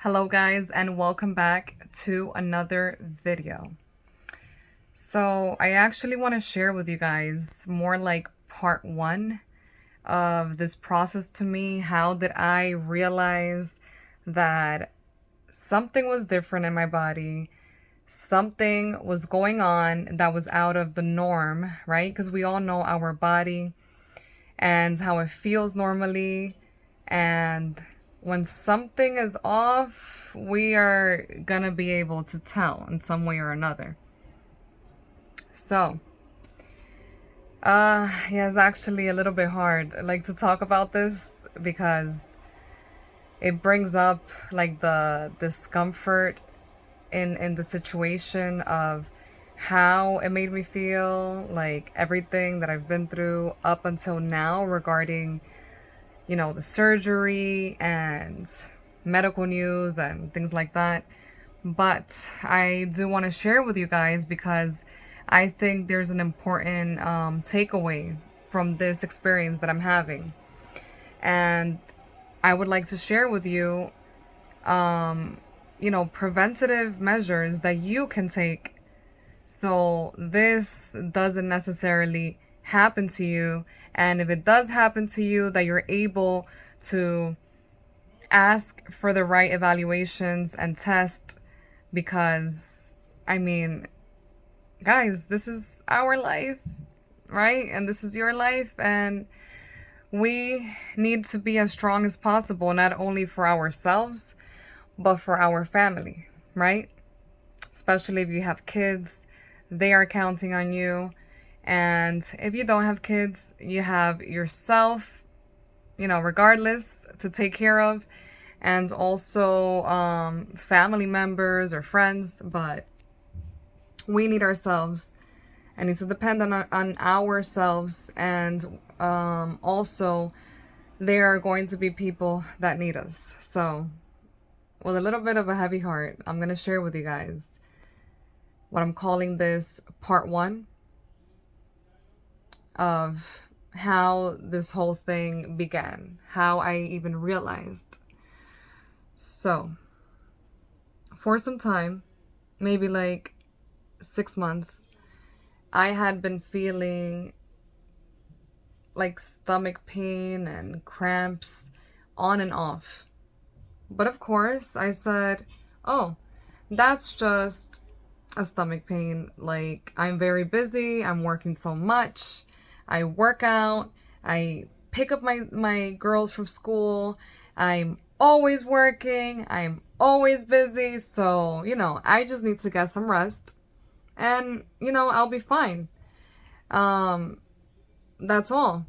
Hello guys and welcome back to another video. So I actually want to share with you guys more like part one of this process to me. How did I realize that something was different in my body? Something was going on that was out of the norm, right? Because we all know our body and how it feels normally. And when something is off, we are gonna be able to tell in some way or another. So, yeah, it's actually a little bit hard, like, to talk about this because it brings up like the discomfort in the situation of how it made me feel, like everything that I've been through up until now regarding the surgery and medical news and things like that. But I do want to share with you guys because I think there's an important takeaway from this experience that I'm having. And I would like to share with you, preventative measures that you can take so this doesn't necessarily happen to you. And if it does happen to you, that you're able to ask for the right evaluations and tests. Because, I mean, guys, this is our life, right? And this is your life. And we need to be as strong as possible, not only for ourselves, but for our family, right? Especially if you have kids, they are counting on you. And if you don't have kids, you have yourself, regardless, to take care of, and also family members or friends. But we need ourselves and need to depend on ourselves. And also, there are going to be people that need us. So, with a little bit of a heavy heart, I'm going to share with you guys what I'm calling this part one of how this whole thing began, how I even realized. So, for some time, maybe like 6 months, I had been feeling like stomach pain and cramps on and off. But of course, I said, oh, that's just a stomach pain. Like, I'm very busy, I'm working so much. I work out, I pick up my girls from school, I'm always working, I'm always busy, so, I just need to get some rest and, I'll be fine. That's all.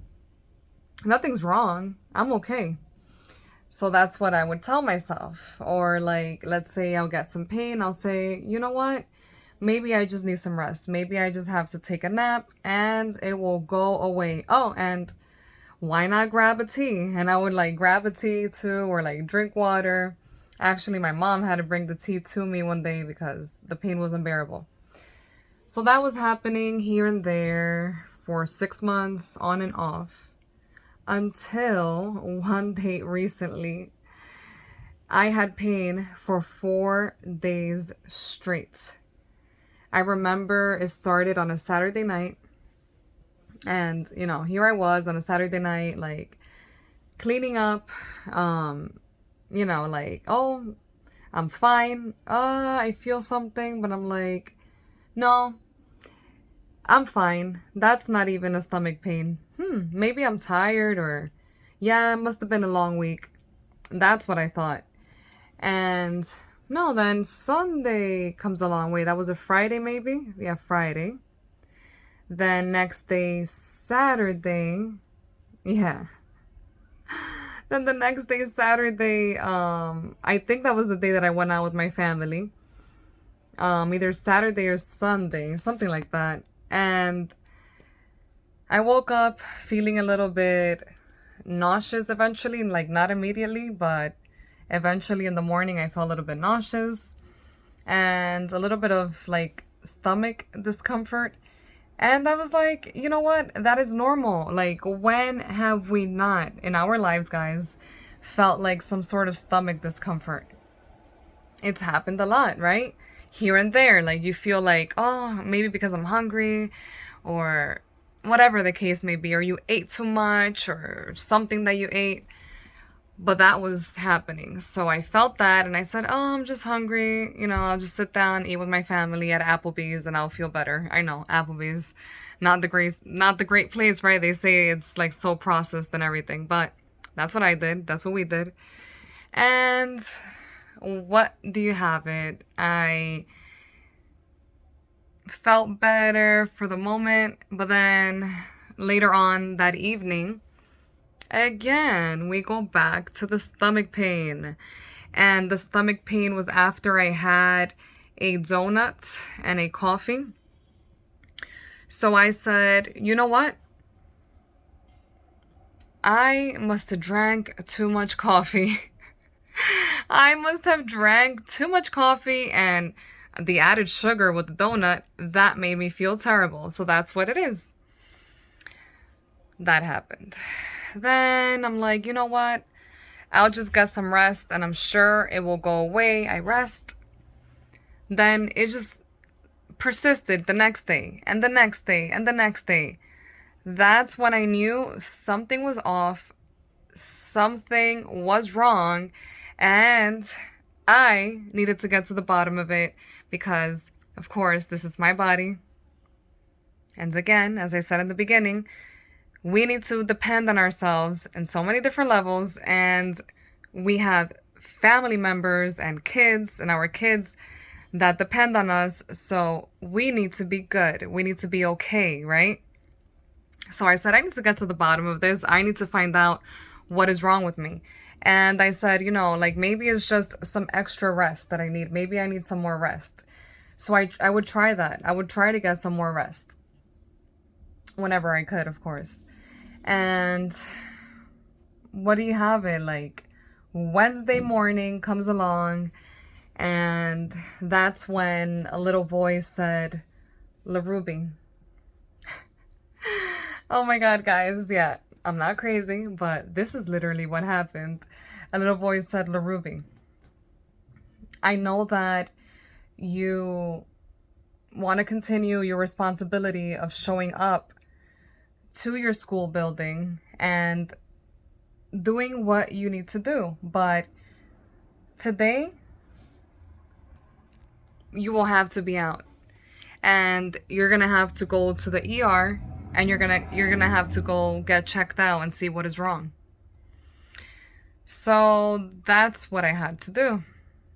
Nothing's wrong. I'm okay. So that's what I would tell myself. Or, like, let's say I'll get some pain, I'll say, you know what? Maybe I just need some rest. Maybe I just have to take a nap and it will go away. Oh, and why not grab a tea? And I would like grab a tea too, or like drink water. Actually, my mom had to bring the tea to me one day because the pain was unbearable. So that was happening here and there for 6 months on and off until one day recently I had pain for 4 days straight. I remember it started on a Saturday night. And, here I was on a Saturday night, like cleaning up, like, oh, I'm fine. I feel something, but I'm like, no, I'm fine. That's not even a stomach pain. Maybe I'm tired, or yeah, it must have been a long week. That's what I thought. And no, then Sunday comes along. Wait, that was a Friday maybe? Yeah, Friday. Then next day, Saturday. Yeah. Then the next day, Saturday, I think that was the day that I went out with my family. Either Saturday or Sunday, something like that. And I woke up feeling a little bit nauseous eventually, like not immediately, but eventually in the morning I felt a little bit nauseous and a little bit of like stomach discomfort. And I was like, you know what? That is normal. Like, when have we not in our lives, guys, felt like some sort of stomach discomfort? It's happened a lot, right? Here and there. Like you feel like, oh, maybe because I'm hungry or whatever the case may be, or you ate too much or something that you ate. But that was happening. So I felt that and I said, oh, I'm just hungry. I'll just sit down, eat with my family at Applebee's and I'll feel better. I know, Applebee's, not the great place, right? They say it's like so processed and everything, but that's what I did. That's what we did. And what do you have it? I felt better for the moment, but then later on that evening, again, we go back to the stomach pain. And the stomach pain was after I had a donut and a coffee. So I said, you know what? I must have drank too much coffee. I must have drank too much coffee and the added sugar with the donut, that made me feel terrible. So that's what it is. That happened. Then I'm like, you know what? I'll just get some rest and I'm sure it will go away. I rest. Then it just persisted the next day and the next day and the next day. That's when I knew something was off, something was wrong, and I needed to get to the bottom of it because, of course, this is my body. And again, as I said in the beginning, we need to depend on ourselves in so many different levels, and we have family members and kids and our kids that depend on us, so we need to be good. We need to be okay, right? So I said, I need to get to the bottom of this. I need to find out what is wrong with me. And I said, like maybe it's just some extra rest that I need. Maybe I need some more rest. So I would try that. I would try to get some more rest whenever I could, of course. And what do you have it? Like Wednesday morning comes along, and that's when a little voice said, La Ruby. Oh my God, guys. Yeah, I'm not crazy, but this is literally what happened. A little voice said, La Ruby, I know that you want to continue your responsibility of showing up to your school building and doing what you need to do. But today, you will have to be out. And you're going to have to go to the ER and you're going to have to go get checked out and see what is wrong. So that's what I had to do.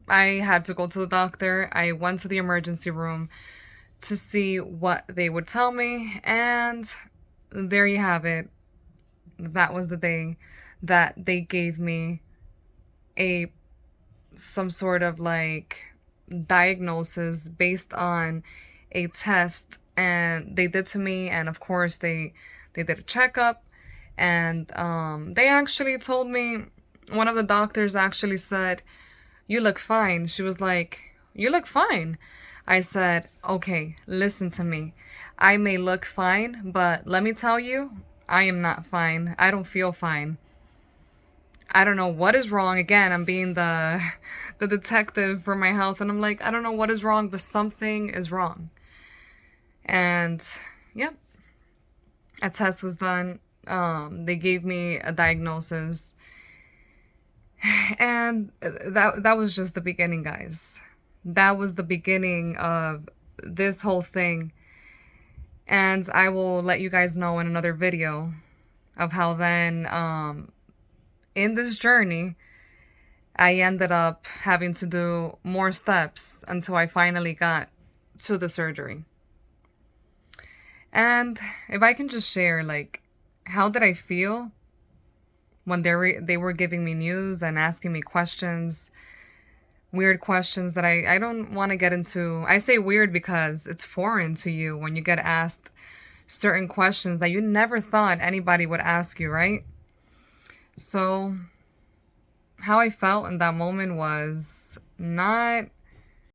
I had to go to the doctor. I went to the emergency room to see what they would tell me, and there you have it. That was the day that they gave me some sort of like diagnosis based on a test, and they did to me, and of course they did a checkup, and they actually told me, one of the doctors actually said, you look fine. She was like, you look fine. I said, okay, listen to me. I may look fine, but let me tell you, I am not fine. I don't feel fine. I don't know what is wrong. Again, I'm being the detective for my health, and I'm like, I don't know what is wrong, but something is wrong. And yep, a test was done. They gave me a diagnosis, and that was just the beginning, guys. That was the beginning of this whole thing. And I will let you guys know in another video of how then, in this journey, I ended up having to do more steps until I finally got to the surgery. And if I can just share, like, how did I feel when they were giving me news and asking me questions, weird questions that I don't want to get into. I say weird because it's foreign to you when you get asked certain questions that you never thought anybody would ask you, right? So how I felt in that moment was not